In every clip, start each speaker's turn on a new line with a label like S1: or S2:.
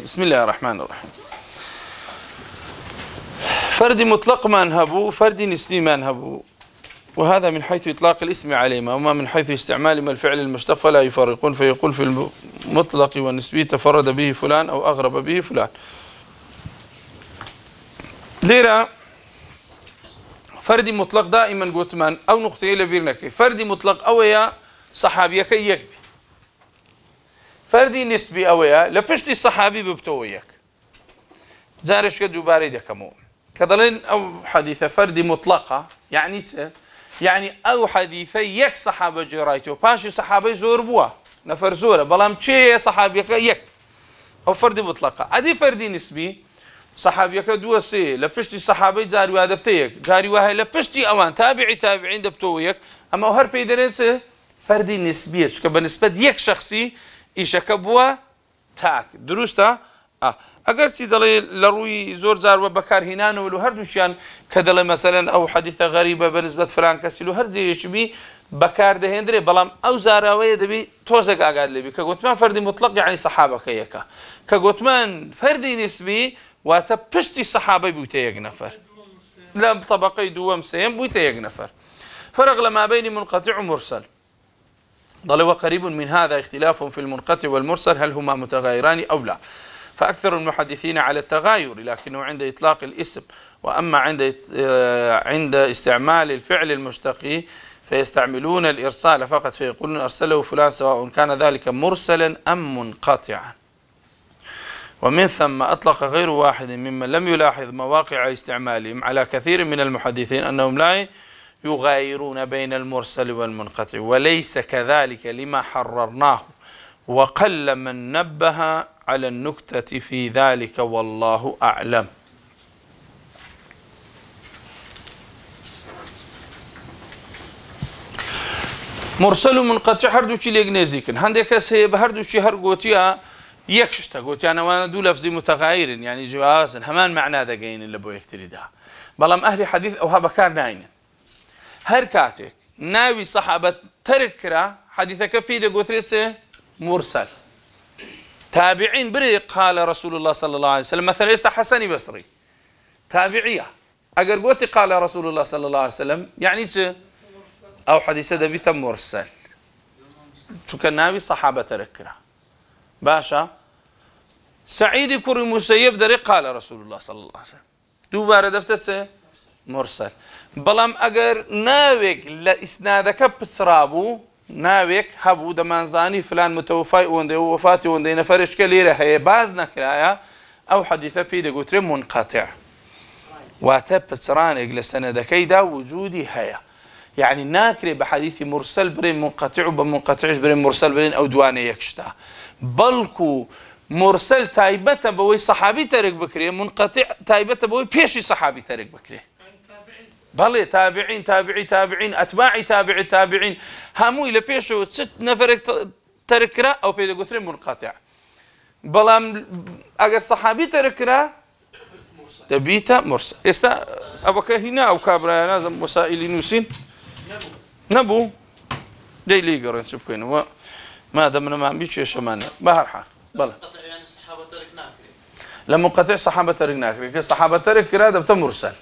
S1: بسم الله الرحمن الرحيم. فرد مطلق ما انهبوا، فرد نسبي ما انهبوا، وهذا من حيث إطلاق الاسم عليهما، وما من حيث استعمالهما الفعل المشتق فلا يفرقون، فيقول في المطلق والنسبي تفرد به فلان أو أغرب به فلان. ليرة فرد مطلق دائما قوتمان أو نقطة لبيرنك، فرد مطلق أويا صحابيك يكبي، فردي نسبي أويا لبشتي الصحابي ببتويك. زارش كدو باريدة كمو كدلين أو حديثة فردي مطلقة يعني أو حديثة يك صحابة جرايته باشي صحابي زور بوا نفر زورة بلام چه صحابيك يك أو فردي مطلقة. عدي فردي نسبي صحابيك دو سي لبشتي صحابي جاري وادبتيك جاري وهي لبشتي أوان تابعين دبتويك. أما هر بيدرين فردي نسبية كبنسبة يك شخصي إيشك بوا تاك دروستا ئەگەر چی دەڵێ لە ڕووی زۆر جار وە بەکارهێنانەوە و هەردووشیان کە دەڵێ مەسەلەن ئەو حەدیثە غەریبە بەنسبەت فلان کەسی و هەر جێیەکیبی بەکاردەهێنرێ، بەڵام ئەو زاراوەیە دەبی تۆزێک ئاگات لێبی کە گوتمان فەردی مطلق یعنی سەحابەکە یەکە، کە گوتمان فەردی نسبی واتە پشتی سەحابەی بوویتە یەک نەفەر، لە طەبەقەی دووەم سێم بوویتە یەک نەفەر. فرق لما بين منقطع ومرسل. ضل وقريب من هذا اختلاف في المنقطع والمرسل هل هما متغايران أو لا، فأكثر المحدثين على التغاير لكنه عند إطلاق الاسم، وأما عند استعمال الفعل المشتق فيستعملون الإرسال فقط، فيقولون أرسله فلان سواء كان ذلك مرسلا أم منقطعا. ومن ثم أطلق غير واحد ممن لم يلاحظ مواقع استعمالهم على كثير من المحدثين أنهم لا يغايرون بين المرسل والمنقطع، وليس كذلك لما حررناه، وقل من نبه على النكتة في ذلك والله أعلم. مرسل ومنقطع هردوشي ليك نزيكن هندك هسه بهردوشي هرقوتيا يكشتا قوتي أنا وانا دو لفظي متغاير يعني جوازا همان معنى دقين اللي بو يكتري ده بلام أهل حديث أو هبكار ناين هر كاتك ناوي صحابة تركرا حديثك بيدا قوتريتس مرسل تابعين بري قال رسول الله صلى الله عليه وسلم، مثلا يست حسني بصري تابعية أجر قوتي قال رسول الله صلى الله عليه وسلم يعني أو حديث دبيت مرسل شو كان ناوي الصحابة تركرا باشا. سعيد كوري مسيب دري قال رسول الله صلى الله عليه وسلم دوباره دبتس مرسل. بلام أجر ناويك لإسنادك بسرابو ناويك هبو دمانزاني فلان متوفاي وندي وفاتي وندي نفرش كليره هي باز نكرايا أو حديثة في دقوتر منقطع واتب سرانك لسندكي دا وجودي هيا يعني ناكري بحديث مرسل برين منقطع وبمنقطعش برين مرسل برين أو دواني يكشتا بلكو مرسل تايبته بوي صحابي ترك بكري، منقطع تايبته بوي بيشي صحابي ترك بكري. بلي تابعين أتباعي تابعين همو إلى بيشو ست نفر تركرا أو بيدا قترين منقطع. بلام أجر صحابي تركرا تبيتا مرسل. استا أبوك هنا أو كابرا لازم وسائل نوسين نبو لي لي قرن سبكين ما دمنا ما بيش يشمانه بهر حال بلا.
S2: يعني الصحابة تركناك
S1: لما قطع صحابة تركناك الصحابة تركرا ده مرسل.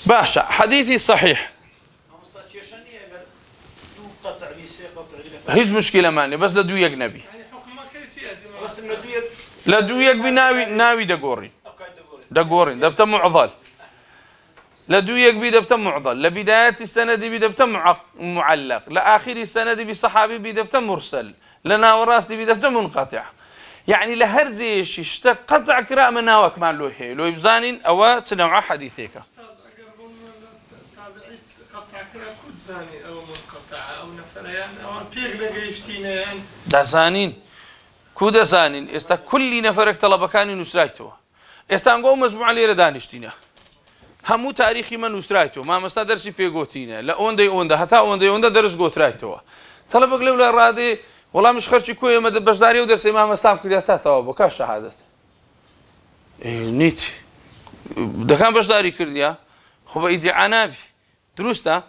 S1: باشا حديثي صحيح هيج مشكلة ماني بس لدو يك نبي لدو يك بناوي دقوري دبت معضل لدو يك بدبت معضل لبداية السند بدبت معلق لآخر السند بصحابي بدبت مرسل لنا وراس بدبت منقطع يعني لهرزيش اشتق قطع كراء من ناوك مان لوحي لو يبزانين أو تنوع حديثيك
S3: أو منقطع أو نفريان أو بيغ لقيشتينيان
S1: دزانين كودا زانين استا كل نفرك طلبكاني نسرايتو استا نقو مجموعة ليرة دانشتينا همو تاريخي من نسرايتو ما مستا درسي بيغوتينا لا اوندا حتى اوندا درس غوترايتو طلبك لولا رادي والله مش خرجي كوي ما بشداري ودرسي ما مستام كلياتا توابو كاش شهادت نيت ده كان بشداري كرديا خو بايدي عنابي دروستا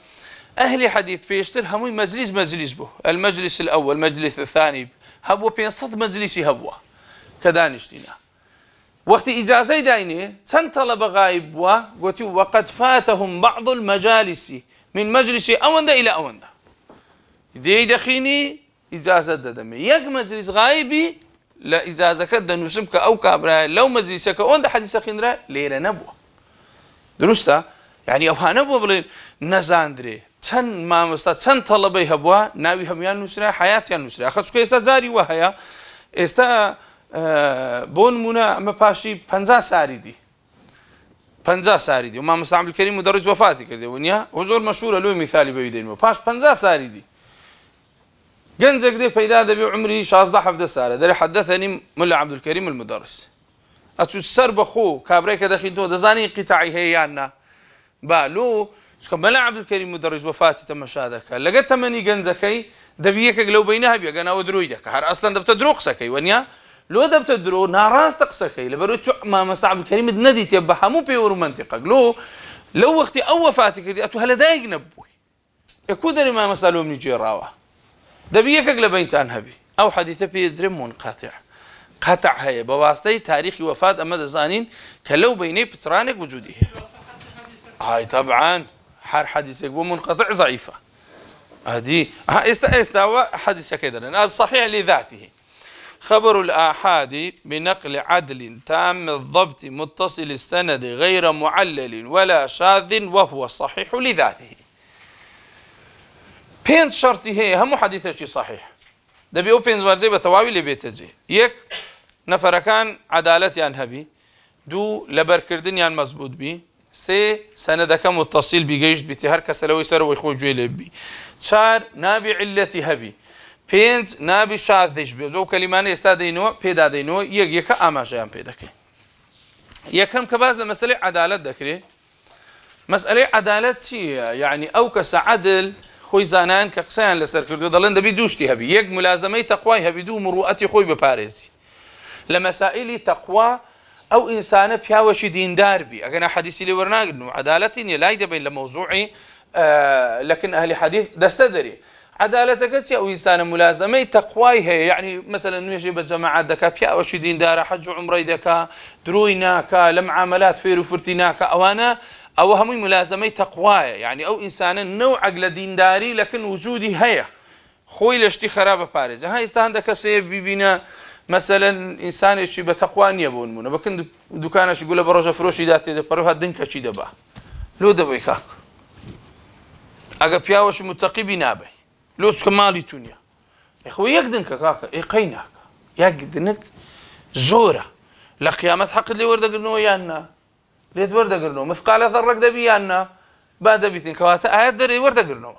S1: أهل حديث بيشتر هموي مجلس بو المجلس الأول المجلس الثاني هبوا بين صد مجلسي هبوا کە دانیشتینە وەختی ئیجازەی داینێ چەند تەڵەبە غایب بووە گوتی وەقەد فاتەهم بعض المەجالس من مەجلیسی ئەوەندە ئیلا ئەوەندە دێی دەخینی ئیجازەت دەدەمێ یەک مەجلیس غایبی لە ئیجازەکەت دەنووسم کە ئەو کابرایە لەو مەجلیسەکە ئەوەندە حەدیسە خوێندرا لێرە نەبووە دروستە یعنی ئەوانە بووە بڵێن نەزاندرێ چەند مامۆستا چەند تەڵەبەی هەبووە ناوی هەمویان نووسرا حیاتیان نووسرا خە چکە ئێستا جاری وە هەیە ئێستا بۆ نمونە ئەمە پاشی 50 ساریدی 50 ساریدی و مامۆستا عەبدولکەریم مدەڕیس وەفاتی کردەوە نییە و زۆر مەشهورە لۆی میثالی بەوی دێنەوە پاش 50 ساریدی گەنجێک دێ پەیدا دەبێ عمری 16-17 ساڵە دەرێ حەدەثەنی ملا عەبدولکەریم المدەڕیس ئەتوو سەر بەخۆ کابرای کە دەخینەوە دەزانی قیتاعی هەیە یان نا بالۆ چکە مەلا عەبدولکەریم مدەڕیس وەفاتی تەمەشا دەکات لەگەڵ تەمەنی گەنجەکەی دەبی یەکێک لەو بەینە هەبێ گەناوە درۆی دەکات هەر ئەسڵەن دەبتە درۆ قسەکەی وەنیا لۆ دەبتە درۆ ناڕاستە قسەکەی لەبەرەوەی تو مامۆستا عەبدولکەریمت نەدیتێ بە هەموو پێوە و منتیقەک لەو وەختی ئەو وەفاتی کردی ئەتوو هەلە دایک نەبووی یەکو دەری مامۆستا لۆ منی گێڕاوە دەبی یەکێک لە بەینتان هەبی ئەو حەدیثە پێ دەدرێ منقەطع قەطع هەیە بە واستەی تاریخی وەفات ئەمە دەزانین کە لەو بەینەی پچرانێک وجودی هەیە هاي طبعا هر حديث يقول منقطع ضعيفة هذه استوى حديث كذا الصحيح لذاته خبر الآحاد بنقل عدل تام الضبط متصل السند غير معلل ولا شاذ وهو صحيح لذاته بين شرطه هي هم حديثه شي صحيح دبي او بين زي بتواوي لبيتجي يك نفر كان عدالتي عن هبي دو لبركردن يعني مزبوط بي سي سندك متصل بيجيش بتهر كسلوي سروي خوجي لبي چار نابي علتي هبي پێنج نابی شاذش بێ زۆر کەلیمانە ئێستا دەینەوە پێدا دەینەوە یەکە ئاماژەیان پێ دەکەین یەکەم کە باز لە مەسەلەی عەدالەت دەکرێت مەسئلەی عەدالەت چییە یعنی ئەو کەسە عەدل خۆی زانان کە قسەیان لەسەر کردو دەڵێن دەبی دووشتی هەبی یەک ملازمەی تەقوای هەبی دوو مروئەتی خۆی بپارێزی لە مەسائلی تەقوا ئەو ئینسانە پیاوەشی دیندار بی ئەگەر حەدیثی لێ وەرناگرن و عەدالەتی نییە لای دەبین لە مەوزوعی لەکن ئەهلی حەدیث دەستە دەرێ عدالتك تي أو إنسان ملازمة تقواي هي يعني مثلا نيجي بالجماعات دكا بيا وشي دين دار حج عمري دكا درويناكا لمعاملات فيرو فرتيناكا أو أنا أو هم ملازمة تقواي يعني أو إنسان نوع عقل دين داري لكن وجودي هي خوي لشتي خرابة باريس هاي استهندك سيب بينا مثلا إنسان يشي بتقوان يبون منا بكن دكانش يقول برجع فروشي داتي ده بروح الدنكا شي دبا لو دبا كاك أجا بيا وش متقي بنابي لوش كمالي تونيا يا اخوي يقدنك كاكا يقينك يقدنك زوره لقيامة حق اللي ورد قرنو يانا ليت ورد قرنو مثقال ذرك دبي يانا بعد بيتين كواتا آيات دري ورد قرنو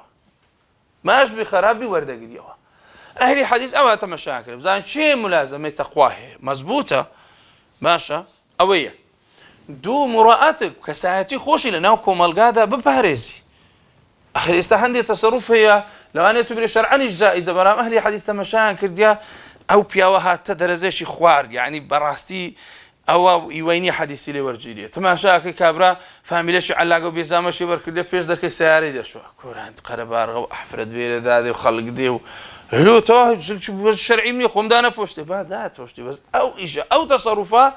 S1: ما أشبه خرابي ورد قريوها أهلي حديث أوها مشاكل بزان شيء ملازمة تقواه مزبوطة ماشا أوية دو مراءتك كساعتي خوشي لناوكم القادة بباريزي آخر استهندي تصرف هي لو أنا تبري شرعا جائزة برام أهلي حديث تمشان كرديا أو بياوها تدرزيش خوار يعني براستي أو يويني حديثي لي ورجيلي تماشاك كابرا فهمي ليش علاقة بيزامشي بركرديا بيش دك السياري ده شو كوران قربار أو أحفرد بير ذادي وخلق دي هلو تو الشرعي مني خم دانا فوشتي بعد فوشتي بس أو إيش أو تصرفات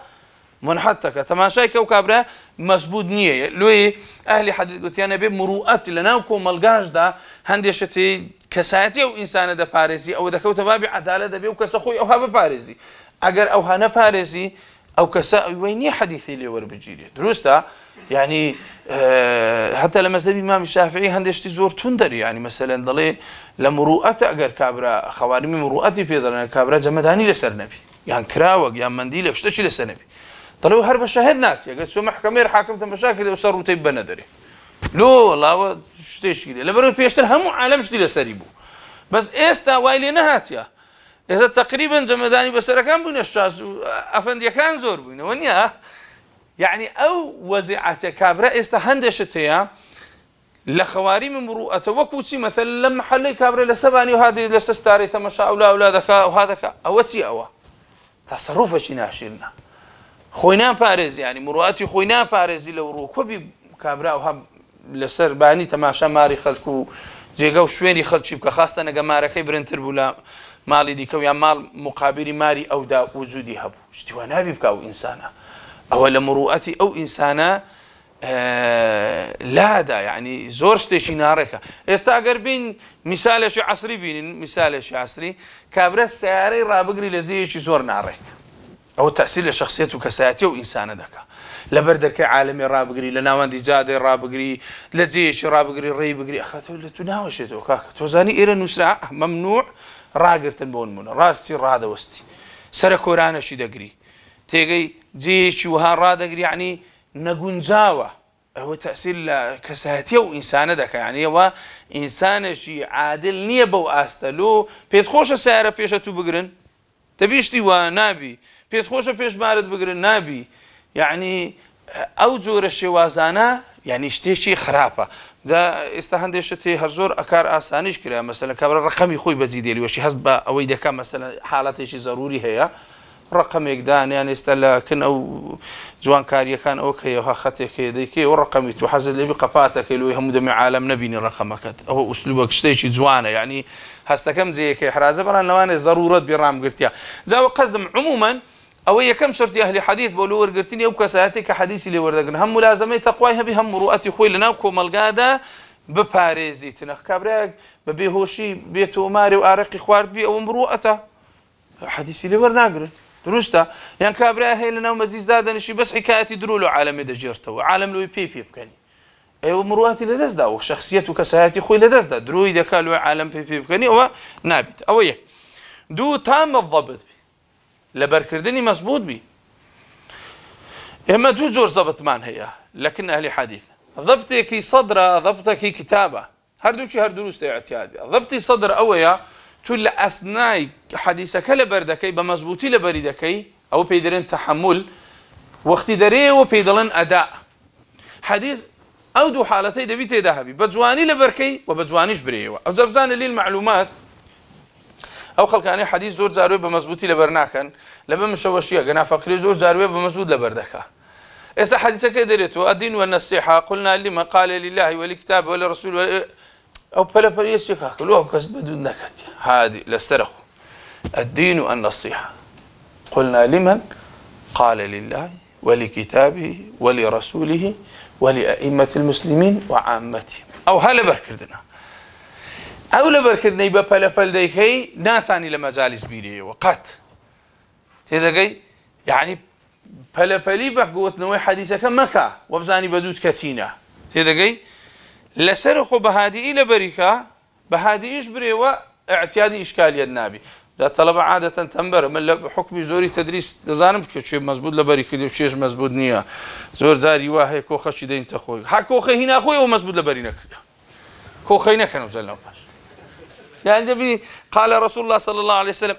S1: منحتك تماشاي كوكابرا مزبوط نية لوي أهلي حديث قلت أنا بمروءات لناوكم ملقاش دا هندي شتي كساتي أو إنسان دا باريزي أو دا كوت بابي عدالة دا بيو كسخوي أو هذا باريزي أجر أو هنا باريزي أو كسا ويني حديثي اللي ور بجيلي دروستا يعني حتى لما زي الإمام الشافعي هندي شتي زور تندر يعني مثلا ضلي لمروءات أجر كابرا خوارمي مروءاتي في ضلنا كابرا جمداني لسر نبي يعني كراوق يعني منديل وشتشي لسر نبي طلعوا هرب شاهد ناتي قلت شو محكمة حاكمت مشاكل وصاروا تيب ندري لو والله شتيش كده لبرو فيشتر هم عالم شتي لسريبو بس إستا وايلي نهاتيا إذا تقريبا جمداني بسرا كان بين الشاس أفندي كان زور بين ونيا يعني أو وزعة كابرا إستا هندشتيا لخواري من مروءة وكوتي مثلا لما حلي كابرا لسباني وهذه لسستاري تمشى أولادك وهذا أوتي أوا تصرف شي ناشرنا خوينا بارز يعني مروءاتي خوينا بارزي لو روكبي كابرا وهم لسر باني تماشا ماري خلكو جيغا وشويني خلشي بك خاصة نجا ماركي برنتر بولا ماڵی دیکە یان ماڵ مقابلی ماری ئەودا وجودی هەبوو شتی وا نابی بکە ئەو ئینسانە ئەوە لە مروئەتی ئەو ئینسانە لادا یعنی زۆر شتێکی ناڕێکە ئێستا ئەگەر بین میسالێکی عەسری بینین میسالێکی عەسری کابرا سیارەی ڕابگری لە جێیەکی زۆر ناڕێک ئەوە تەأسیر لە شخصیەت و کەسایەتی ئەو ئینسانە دەکا لەبەر دەرکەی عالەمی ڕابگری لە ناوەندی جادەی ڕابگری لە جێیەکی ڕابگری ڕێی بگری ئەخەتەوە لە تو ناوەشێتەوە کاکە تۆزانی ئێرە نووسرا مەمنوع ڕاگرتن بۆ نمونە ڕاستی ڕادەوەستی سەرە کۆرانەشی دەگری تێگەی جێیەکی وها ڕادەگری یعنی نەگونجاوە ئەوە تەأسیر لە کەسایەتی ئەو ئینسانە دەکە یعنی ئەوە ئینسانێکی عادل نییە بەو ئاستەلۆ پێت خۆشە سیارە پێشە تو بگرن دەبیشتی وە نابی پێت خۆشە پێشمارت بگرن نابی یعنی ئەو جۆرە شێوازانە یعنی شتێکی خراپە ئێستا هەندێک شتێ هەر زۆر ئەکار ئاسانیش کرا مەسەلەن کابرا ڕقەمی خۆی بەجی دێریوەشی هەست بە ئەوەی دەکا مەسەلەن حاڵەتێکی زەروری هەیە ڕقەمێکدانیان ئێستا لەکن ئەو جوانکاریەکان ئەو کەیەوە خەتێکی دەیکەی ئەو ڕقەمی تو حەزت لێبی قەپاتەکەی لۆی هەموو دەمی عالەم نەبینی ڕقەمەکەت ئەوە ئوسلوبە شتێکی جوانە یعنی هەستەکەم جێیەکەی حرازە بەڵام لەوانێ زەرورەت بێڕامگرتیا جاوە قەزدم عموماً ئەوە یەکەم شرتی ئەهلی حەدیث بۆ لە وەرگرتنی ئەو کەسایەتی کە حەدیثی لێ وەردەگرن هەم مولازمەی تەقوای هەبی هەم مروئەتی خۆی لەناو کۆمەلگادا بپارێزیتنە کابراەک بە بێهۆشی بێتۆمارێ و ئارەقی خواردبی ئەوە مروئەتە حەدیثی لێ وەرناگرن دروستە یان کابرا هەیە لەناو مەزیزدا دەنیشی بەس حکایەتی درۆ لە عالەمێ دەژێرتەوە عالەم لۆی پێ بکەنی ئێوە مروئەتی لەدەستدا و شەخسیەت و کەسایەتی خۆی لەدەستدا درۆی دەکا لۆی عالەم پێ بکەنی ئەوە نابێت ئەوە یەک دوو تامە ضەبط لەبەرکردنی مەزبوط بی ئێمە دوو جۆر زەبطمان هەیە لەکن ئەهلی حەدیث ضەبتێکی سەدرە ضەبتێکی کتابە هەردووکی هەر دروستە ئیعتیادی ضەبتی سەدر ئەوەیە تو لە ئەسنای حەدیثەکە لەبەر دەکەی بە مەزبوطی لەبەری دەکەی ئەوە پێی دەڵێن تەحەمل وەختی دەرێەوە پێی دەڵێن ئەدا حەدیث ئەو دوو حاڵەتەی دەبی تێدا هەبی بە جوانی لەبەرکەی و بە جوانیش برێەوە ئەو جەبزانە لیل معلومات ئەو خەڵکانی حەدیث زۆر جاروێ بە مەزبوطی لەبەر ناکەن لەبەر مشەوەشیە گەنافەقری زۆر جاروێ بە مەزبوط لەبەر دەکا ئێستا حەدیثەکە دەرێتەوە الدین والنصيحة قلنا لما قال لله ولكتابه ولرسوله أو بلا يشكاك لو كسب بدون نكت هذه لسترخ الدين النصيحة قلنا لمن قال لله ولكتابه ولرسوله ولأئمة المسلمين وعامتهم أو هلا بركردنا أو لبركردنا يبقى بلا فلديكي ناتاني لمجالس بيري وقت تدقي يعني بلا فلي بقوت نوي حديثك مكة وبزاني بدود كتينة تدقي لسرخ بهادي إلى بركة بهادي إيش بري واعتيادي إشكالية النبي لا طلبة عادة تنبر من بحكم زوري تدريس دزانم كشيء مزبوط لبركة دي وشيء مزبوط نية زور زاري واحد كوخة شدين تخوي حكوخة هنا أخوي ومزبوط لبرينك كوخينا كانوا زلنا باش يعني دبي قال رسول الله صلى الله عليه وسلم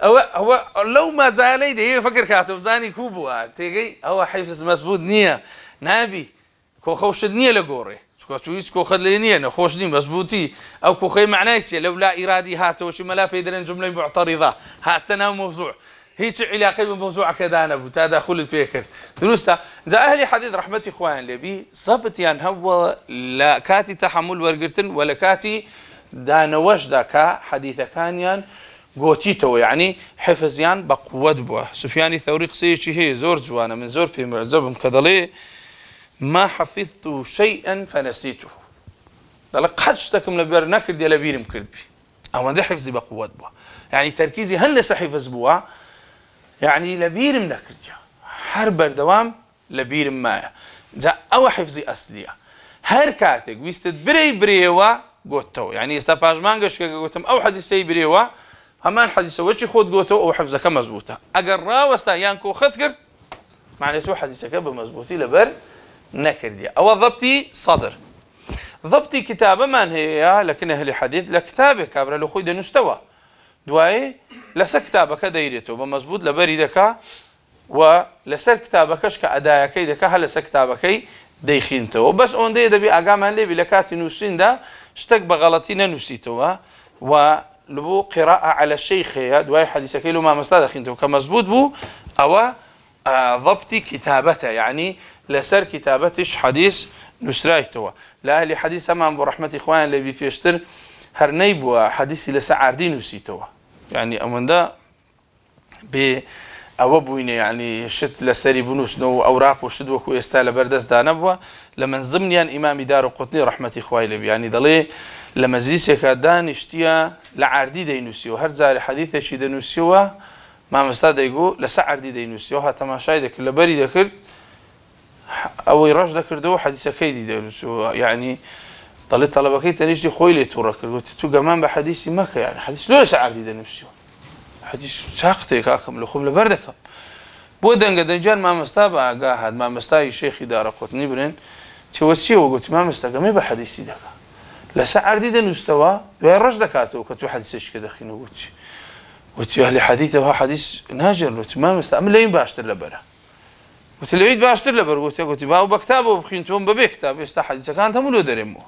S1: هو لو ما زالي ده فكر كاتب زاني كوبوا تيجي هو حفظ مزبوط نية نبي كوخوش النية لجوري كويس كوخد لينية نخوش نية مزبوطي أو كوخي معنايسي لو لا إرادي هات وش ملا بيدرن جملة معترضة هاتنا موضوع هيك علاقة بموضوع كذا أنا بتدخل الفكر درسته إذا أهل حديث رحمة إخوان لبي صبت يعني هو لا كاتي تحمل ورقرتن ولا كاتي دان وجدا كحديث كانيان قوتيتو يعني حفظيان بقوة بوا سفياني ثوري قصيشي هي زور جوانا من زور في معجبهم كذلك ما حفظت شيئا فنسيته لك حدشتكم لبير نكر دي لبير مكرد بي أما ده حفظي بقوة بوا يعني تركيزي هل لسه حفظ بوا يعني لبير منكر دي هر دوام لبير مايا جا أو حفظي أصلية هر كاتك بيستدبري بريوا قوتو يعني استفاج مانقش قوتم أو حديث سي بريوا همان حديث وجه خود قوتو أو حفظك مزبوطة أجر راوستا يانكو خد كرت معناته حديثك بمزبوطي لبر نكردي أو ضبطي صدر ضبطي كتابة من هي لكن أهل حديث لكتابة كابرا لخوي ده نستوى دواي لس كتابك دايرته بمزبوط لبريدك ولسر كتابك كأدايا كيدك هل لس كتابك ديخينته وبس أون ده بي أقام هنلي بلكات نوسين ده اشتك بغلطين نسيته ولبو قراءة على الشيخ دواي حديثك له ما مستدخينته كمزبوط بو أو ضبطي كتابته يعني لسر كتابتش حديث نسرايته لا أهل حديث أمام برحمة إخوان اللي بيفيشتر هەر نەیبووە حەدیثی لەسەر عاردی نووسیتەوە یعنی ئەوەندە بێ ئەوە بووینە یعنی شت لەسەری بنووسنەوە ئەوراق و شت وەکو ئێستا لە بەردەستدا نەبووە لە منزمنیان ئیمامی دارقوتنی ڕەحمەتی خوای لێبی ینی دەڵێ لە مەجلیسێکە دانیشتیە لە عاردی دەینووسیەوە هەر جارێ حەدیثێکی دەنووسیەوە مامۆستا دەیگو لەسەر عاردی دەینووسیەوە هە تەماشای دەکرد لەبەری دەکرد ئەوەی ڕەش دەکردەوە حەدیثەکەی دی دەنووسیەوە یعنی دەڵێ تەڵەبەکەی تەنیشتی خۆی لێ تووڕە کرد وتی تو گەمان بە حەدیثی مەکە یعنی حەدیث لۆ لەسەر عاردی دەنووسیەوە حەدیث چاقتێک کاکەم لە خۆم لەبەر دەکەم بۆ دەنگە دەنجان مامۆستا بە ئاگا هات مامۆستای شێخی دارەقوتنی برێن چێوە چیەوە گوتی مامۆستا گەمەی بە حەدیثی دەکا لەسەر عاردی دەنووسیتەوە دوای ڕەش دەکاتەوە کە تو حەدیثێکە دەخینەوە وتی ئەهلی حەدیثەوە حەدیث ناجێن وتی مامۆستا ئەم لەوین باشتر لەبەرە وتی لەویت باشتر لەبەر گوتی باو بە کتابەوە بخوین تۆم بەبێ کتاب ئێستا حەدیثەکان هەموو لۆ دەرێمەوە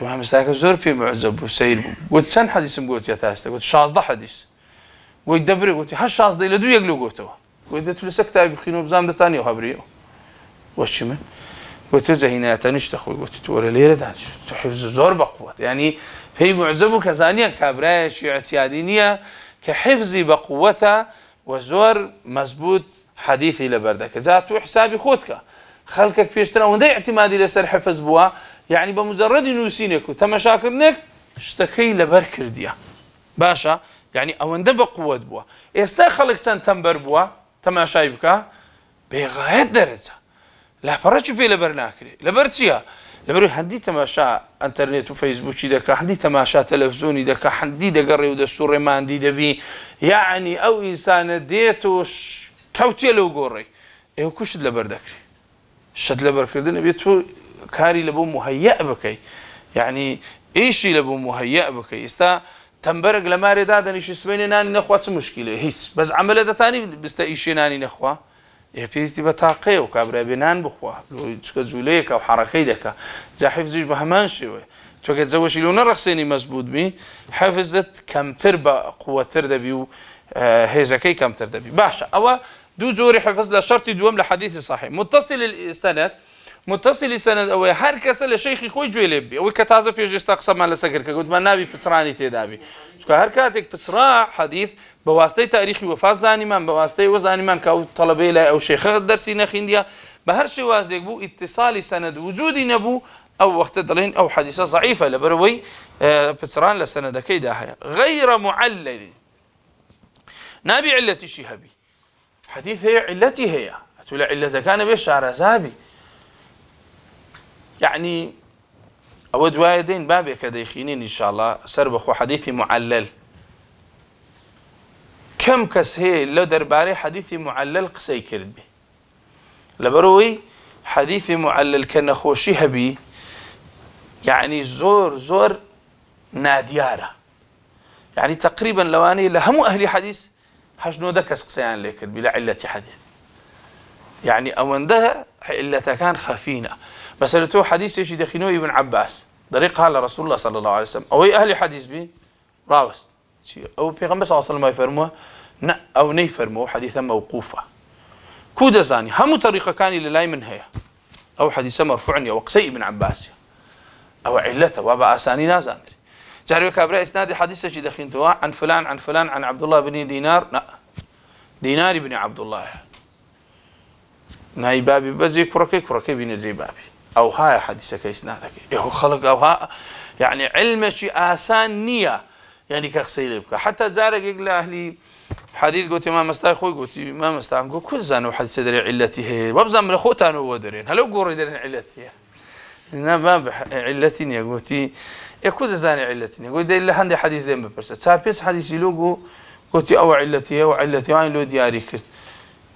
S1: مامۆستاکە زۆر پێی مەعجەب بوو سەیر بوو گوتی چەند حەدیثم گوتیە تا ئێستا گوتی 16 حەدیث گوتی دەبرێ گوتی هەر 16 لە دوو یەک لۆ گوتەوە گوتی دەتوانێت لەسەر کتابی بخوینەوە بزانم دەتانیەوە هەبرێەوە وەچی من گوتی جەهینایەتە نیشتە خۆی گوتی تۆ وەرە لێرە دانیشت تو حیفز زۆر بەقووەت یعنی پێی مەعجەب بوو کە زانیە کابرایەکی اعتیادی نییە کە حیفزی بەقووەتە و زۆر مەزبوط حەدیثی لەبەر دەکە جا تو حسابی خۆت کە خەڵکێک پێشتر ئەوەندەی اعتیمادی لەسەر حفظ بووە یعنی بە مجەڕەدی نووسینێک و تەمەشاکردنێک شتەکەی لەبەر کردیە باشە یعنی ئەوەندە بەقووەت بووە ئێستا خەڵک چەند تەمبەر بووە تەماشای بکە بێغایەت دەرەجە لاپەڕەکی پێ لەبەر ناکرێت لەبەر چییە لەبەر هەندی تەماشا ئەنتەرنێت و فەیسبووکی دەکە هەندی تەماشا تەلەڤیزۆنی دەکە هەندی دەگەڕێ و دەسوڕێماندی دەبی یعنی ئەو ئینسانە دێت و کەوتێ لەو گۆڕێ ئێوە کوشت لەبەر دەکرێت شت لەبەرکردن بێت تۆ کاری لە بۆ مهەیە بکەی یعنی ئیشی لە بۆ مهەیە بکەی ئێستا تەمبەرێک لە مارێدا دەنیشی سبەینێ نانی نەخوا چ مشکلێ هیچ بەس عەمەلە دەتانی بستە ئیشێ نانی نەخوا پێویستی بە تاقەیە و کابرا بێ نان بخوا چکە جوولەیەکە و حەڕەکەی دەکا جا حیفزیش بە هەمان شێوەیە تۆکە جەوەشی لەو نەڕەخسێنی مەزبوط بی حەفزت کەمتر بە قووەتر دەبی و هێزەکەی کەمتر دەبی باشە ئەوە دوو جۆری حفظ لە شەرتی دووەم لە حەدیثی صحیح متصل السند متصلی سەند ئەوەیە هەر کەسە لە شەیخی خۆی گوێ لێ بێ ئەوەی کە تازە پێش ئێستا قسەمان لەسەر کرد کە گوتمان ناوی پچڕانی تێدابی چونکە هەر کاتێک پچڕا حەدیث بە واستەی تاریخی وەفات زانیمان بە واستەی وە زانیمان کە ئەو تەڵەبەی لای ئەو شەیخە دەرسی نەخویندیە بە هەر شێوازێک بوو ئیتصالی سەند وجودی نەبوو ئەو وەختە دەڵێن ئەو حەدیثە ضعیفە لەبەرەوەی پچڕان لە سەنەدەکەیدا هەیە غەیرە معلل نابی علەتیشی هەبی حەدیث هەیە علەتی هەیە ئەتوو لە علەتەکانە بێ شارەزابی يعني أود وايدين بابي كديخينين إن شاء الله سربخ حديث معلل كم كس هي لو درباري حديث معلل قسي كرد بي لبروي حديث معلل كان خوشي هبي يعني زور ناديارة يعني تقريبا لواني لهم أهل حديث حجنو دكس قسيان ليكر بلا علة حديث يعني أوندها علة كان خفينة بس لتو حديث يجي دخينوه ابن عباس طريقها على رسول الله صلى الله عليه وسلم أو أهل حديث بي راوس أو بيغمبر صلى الله عليه وسلم ما يفرموه أو نيفرموه حديثا موقوفة كودة زاني هم طريقة كان للاي من هي أو حديثا مرفوعني أو قسي ابن عباس أو علته وابا أساني نازان جاري كابرا إسنادي حديث يجي دخينتوه عن فلان عن فلان عن عبد الله بن دينار لا دينار بن عبد الله ناي بابي بزي كركي بين زي بابي أو هاي حديثك إسنادك هو خلق أو ها يعني علمك آسان نية يعني كخسيل بك حتى زارك يقول أهلي حديث قلت ما مستاي خوي قلت ما مستاي قلت كل زانو حديث دري علتي هي وابزم من أخوتها أنا ودرين هلو قوري درين علتي أنا ما علتي قلت كل زاني علتي قلت ده اللي عندي حديث دين بفرس سابيس حديث يلوجو قلت أو علتي وعين لو دياري كل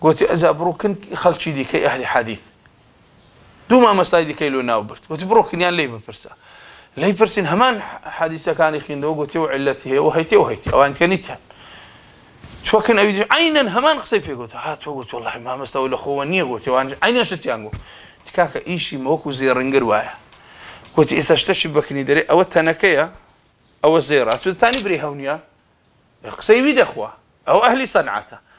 S1: قلت إذا بروكن خلشي دي كي أهل حديث دوما مستاي دي كي لو ناوبرت قلت بروكن يعني ليه بفرسه ليه برسين همان حديثة كان يخيندو قلت وعلتي وهيتي أو أنت كنيتها شو كان أبي عينا همان قصي فيه قلت هات قلت والله ما مستوي الأخوانية قلت وأنا عينا شت يانجو تكاك إيشي موكو زير رنجر وايا قلت إذا اشتشي بكني دري أو التنكية أو الزيرات والثاني بريهونيا قصي بيد أخوة أو أهل صنعته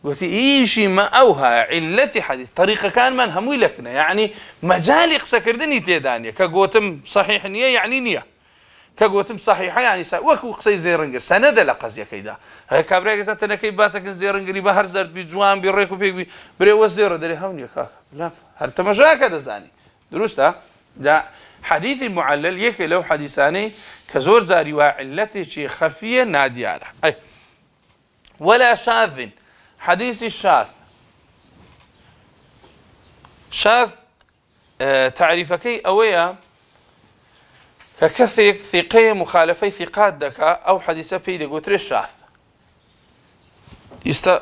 S1: قلت إيشي ما أوها علتي حديث طريقة كان من هموي لكنا يعني مجالي قسكردني تيدانيا كقوتم صحيح نية يعني نية كقوتم صحيحة يعني وكو قصي زيرنجر سند لقزي كيدا هاي كابريك زتنا كي باتك زيرنجري بهر زر بجوان بيريكو بيك بري وزير دري هوني كاك لا هر تماشا كذا زاني درسته جاء حديث المعلل يكي لو حديثاني كزور زاري وعلتي شي خفية ناديارة أي ولا شاذ حديث الشاذ شاذ تعريفكي أويا ككثيك ثقة مخالفة ثقات دكا أو حديثة بيدي قلت الشاذ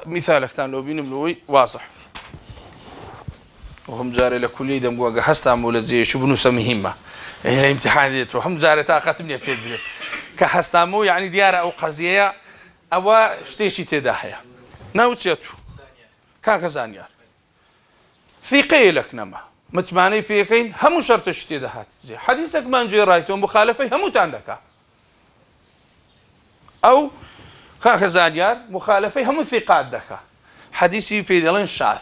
S1: مثالك تان لو بين ملوي واضح وهم جاري لكل دم قوة حستا مولد زي شو بنوسة مهمة يعني الامتحان ديت وهم جاري طاقة مني بيد بلي كحستا مو يعني ديارة أو قضية أو شتيشي تداحية ناوتيتو كاكا زانيار ثقة لك نما متماني بيكين همو شرط شتي دهات زي حديثك ما نجي رايتو مخالفة همو تاندكا أو كاكا زانيار مخالفة همو ثقات دكا حديثي بيدلين شاذ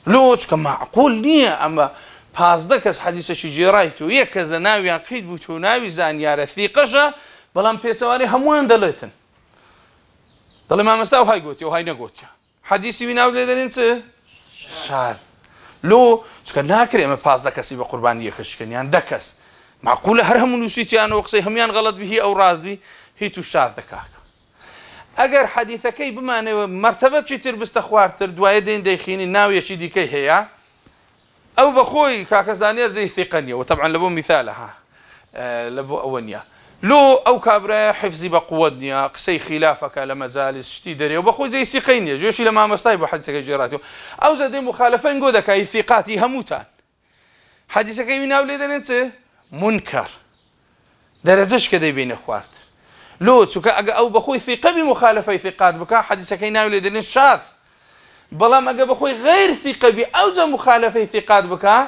S1: لوش كمعقول نية أما پازدەکەس حەدیثێکی جێڕایت و یەک کەس لە ناویان قید بوویت و ناوی زانیارە ثیقەشە بەڵام پێچەوانەی هەمووان دەڵێتن دەڵێ مامەستا و های گوتی و های نەگوتیە حەدیثی وی ناو لێ دەنێن چ شاذ لۆ چکە ناکرێ ئەمە پازدە کەسی بە قوربانی یەکەشکەن یان دە کەس معقولە هەر هەموو نووسیتیانەوە قسەی هەمویان غەڵەت بی ئەو ڕاستبی هیچ و شاذ دەکاکە ئەگەر حەدیثەکەی بمانەوە مەرتەبەتی تر بستە خوارتر دوایە دێن دەیخینی ناویەکی دیکەی هەیە أو بخوي كاكزانير زي ثقنية وطبعا لبو مثالها لبو أونيا لو أو كابرا حفظي بقودنيا قسي خلافك لما زال شتي دري وبخوي زي ثقينية جوشي لما مستايب وحدثك جيراتي أو زي مخالفين قودك أي ثقاتي هموتان حديثك يناو ليدن منكر درجش كده بين اخوات لو تشوكا أو بخوي ثقة بمخالفة ثقات بكا حديثك يناو ليدن شاذ بلام أجا بخوي غير ثقة بي أو زا مخالفة ثقات بكا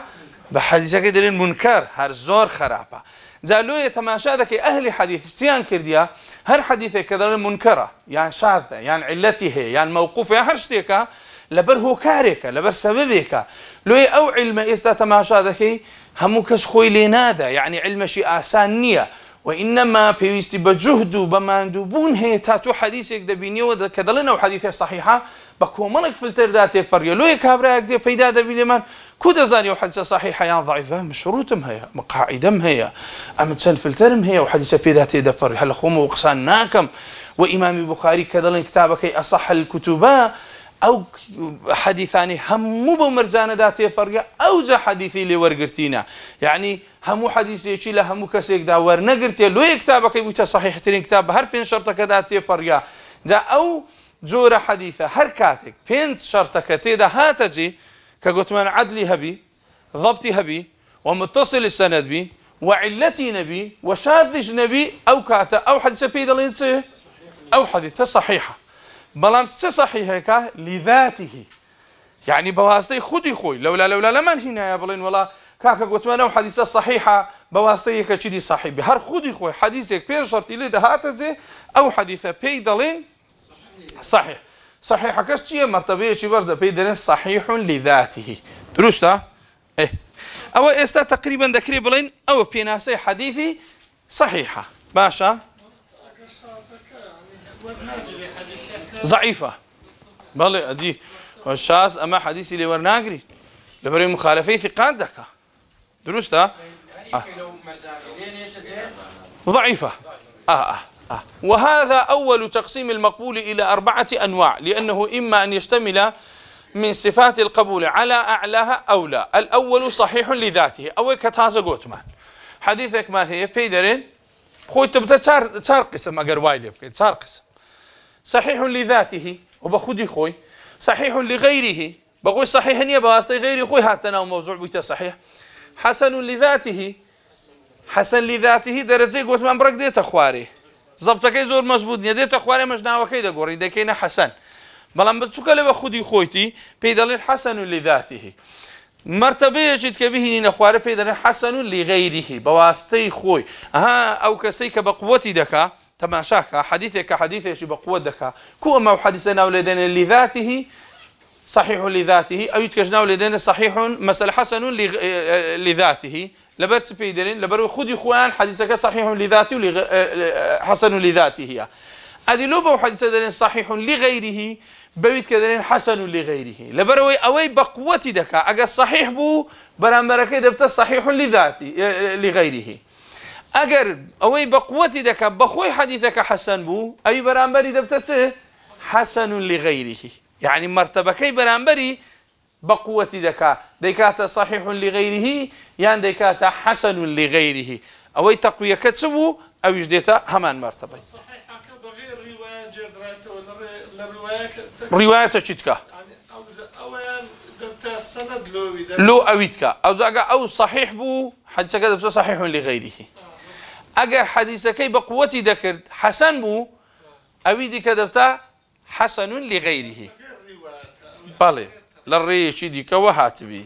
S1: بحديثك دلين منكر هر زور خرابة زالو يتماشى ذاك أهل حديث سيان كرديا هر حديثة كذا منكرة يعني شاذة يعني علته يعني موقوفة يعني هرشتيكا لبر هو كاريكا لبر سببك لو أو علم إستا تماشى ذاك هموكش خوي لنادا يعني علم شيء آسانية وإنما بيستي بجهد بماندوبون هي تاتو حديثك دبيني وكذلنا وحديثة صحيحة بكومنك فلتر ذاتي بريا لو يكابراك دي بيدا دبيلمان كود زاني وحديثة صحيحة يعني ضعيفة مشروطم هي مقاعدم هي أم تسن فلترم هي وحديثة بيداتي دبري هل خوم وقصان ناكم وإمام البخاري كذلنا كتابك أصح الكتب أو حديثاني همو بمرجان ذاتي بريا أو جا حديثي اللي ورقرتينا يعني همو حديثي يشيل همو كسيك دا ورنقرتي لو كتابك يبوتا صحيح ترين كتاب هر بين شرطك ذاتي بريا جا أو جورة حديثة هر كاتك بين شرطك تيدا هاتجي كقتمان عدلي هبي ضبطي هبي ومتصل السند بي وعلتي نبي وشاذج نبي أو كاتا أو حديثة بيدا أو حديثة صحيحة بلام صحيحة لذاته يعني بواسطي خدي خوي لولا لمن هنا يا بلين ولا كاكا قتمان أو حديثة صحيحة بواسطي كشدي صحيح هر خدي خوي حديثك بين شرطي لي هاتجي أو حديثة بيدلين صحيح صحيح كشيء مرتبة شيء برزة بيدرن صحيح لذاته درسته إيه أو إستا تقريبا ذكري بلين أو بيناسي حديثي صحيحة باشا ضعيفة بلي أدي والشاذ أما حديثي اللي ورناقري لبري مخالفي ثقات دكا درسته ضعيفة وهذا أول تقسيم المقبول إلى 4 أنواع لأنه إما أن يشتمل من صفات القبول على أعلاها أو لا الأول صحيح لذاته أو كتازا قوتمان حديثك ما هي بيدرين خوي تبتا صار قسم أقر وايلي بكيت صار قسم صحيح لذاته وبخدي خوي صحيح لغيره بقول صحيح يباستي غيري خوي هاتنا وموضوع بيتا صحيح حسن لذاته حسن لذاته درجة قوتمان برك ديتا خواري ضبطك زور مزبوط نديت أخواري مجناوة كيدا قوري دكينا حسن بلان بتشوكا لبا خودي خويتي بيدل حسن لذاته مرتبة يجد كبه نخواري بيدل حسن لغيره بواسطي خوي أو كسيك بقوتي دكا تماشاك حديثك بقوة دكا كو أما حديثنا ولدنا لذاته صحيح لذاته أو يتكجناو لدينا صحيح مثلا حسن لذاته لبرت بيدرين لبرو خذ إخوان حديثك صحيح لذاته حسن لذاته أدي لو حديث صحيح لغيره بويت كدرين حسن لغيره لبروي أوي بقوتي دكا أجا صحيح بو برامبرك دبت صحيح لذاتي لغيره أجر أوي بقوتي دكا بخوي حديثك حسن بو أي برامبري دبت حسن لغيره يعني مرتبة كي برامبري بقوتي دكا ديكاتا صحيح لغيره يعني ديكاتا حسن لغيره أوي تقوية كتسبو أو يجديتا همان مرتبة رواية شتكا لو أويتكا أو زاقا أو صحيح بو حديثك دبت صحيح لغيره أجر حديثك بقوتي ذكر حسن بو أويدك دبت حسن لغيره بالي للريش ديك وهاتبي